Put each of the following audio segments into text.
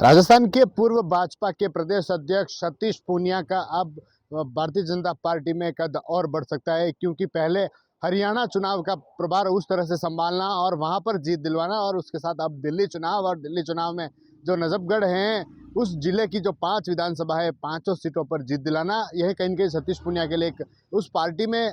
राजस्थान के पूर्व भाजपा के प्रदेश अध्यक्ष सतीश पूनिया का अब भारतीय जनता पार्टी में कद और बढ़ सकता है, क्योंकि पहले हरियाणा चुनाव का प्रभार उस तरह से संभालना और वहां पर जीत दिलवाना, और उसके साथ अब दिल्ली चुनाव, और दिल्ली चुनाव में जो नजफगढ़ हैं उस जिले की जो 5 विधानसभा है, 5 सीटों पर जीत दिलाना, यह कहीं न कहीं सतीश पूनिया के लिए उस पार्टी में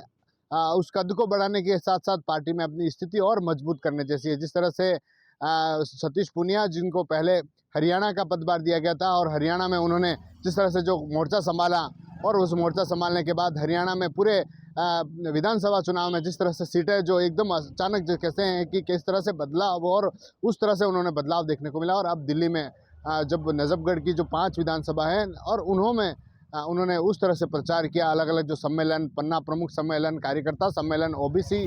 उस कद को बढ़ाने के साथ साथ पार्टी में अपनी स्थिति और मजबूत करने जैसी है। जिस तरह से सतीश पूनिया, जिनको पहले हरियाणा का पदभार दिया गया था, और हरियाणा में उन्होंने जिस तरह से जो मोर्चा संभाला, और उस मोर्चा संभालने के बाद हरियाणा में पूरे विधानसभा चुनाव में जिस तरह से सीटें जो एकदम अचानक जो कहते हैं कि किस तरह से बदलाव, और उस तरह से उन्होंने बदलाव देखने को मिला। और अब दिल्ली में जब नजफगढ़ की जो 5 विधानसभा है, और उन्होंने उस तरह से प्रचार किया, अलग अलग जो सम्मेलन, पन्ना प्रमुख सम्मेलन, कार्यकर्ता सम्मेलन, ओबीसी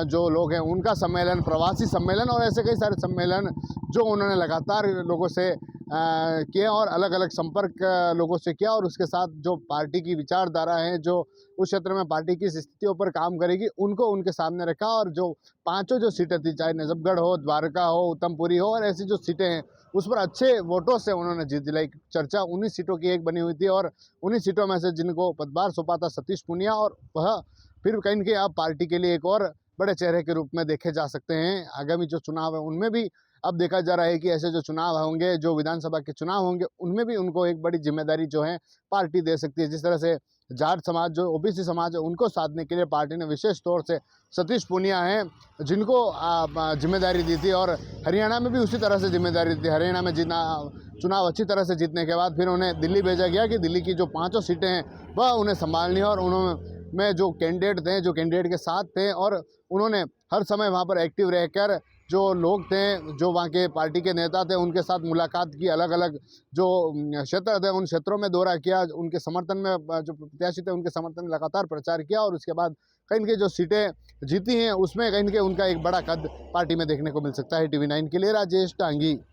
जो लोग हैं उनका सम्मेलन, प्रवासी सम्मेलन, और ऐसे कई सारे सम्मेलन जो उन्होंने लगातार लोगों से किए, और अलग अलग संपर्क लोगों से किया, और उसके साथ जो पार्टी की विचारधारा है, जो उस क्षेत्र में पार्टी की स्थितियों पर काम करेगी, उनको उनके सामने रखा। और जो 5 जो सीटें थी, चाहे नजफगढ़ हो, द्वारका हो, उत्तमपुरी हो, और ऐसी जो सीटें हैं उस पर अच्छे वोटों से उन्होंने जीत दिलाई। चर्चा 19 सीटों की एक बनी हुई थी, और 19 सीटों में से जिनको पदभार सौंपा था सतीश पूनिया, और वह फिर कहीं न कहीं अब पार्टी के लिए एक और बड़े चेहरे के रूप में देखे जा सकते हैं। आगामी जो चुनाव है उनमें भी अब देखा जा रहा है कि ऐसे जो चुनाव होंगे, जो विधानसभा के चुनाव होंगे, उनमें भी उनको एक बड़ी जिम्मेदारी जो है पार्टी दे सकती है। जिस तरह से जाट समाज, जो ओबीसी समाज है, उनको साधने के लिए पार्टी ने विशेष तौर से सतीश पूनिया हैं जिनको जिम्मेदारी दी थी, और हरियाणा में भी उसी तरह से जिम्मेदारी दी थी। हरियाणा में चुनाव अच्छी तरह से जीतने के बाद फिर उन्हें दिल्ली भेजा गया कि दिल्ली की जो 5 सीटें हैं वह उन्हें संभालनी है, और उन्होंने जो कैंडिडेट थे, जो कैंडिडेट के साथ थे, और उन्होंने हर समय वहाँ पर एक्टिव रहकर जो लोग थे, जो वहाँ के पार्टी के नेता थे, उनके साथ मुलाकात की, अलग अलग जो क्षेत्र थे उन क्षेत्रों में दौरा किया, उनके समर्थन में जो प्रत्याशी थे उनके समर्थन में लगातार प्रचार किया, और उसके बाद कहीं न कहीं जो सीटें जीती हैं उसमें कहीं न कहीं उनका एक बड़ा कद पार्टी में देखने को मिल सकता है। TV9 के लिए राजेश टांगी।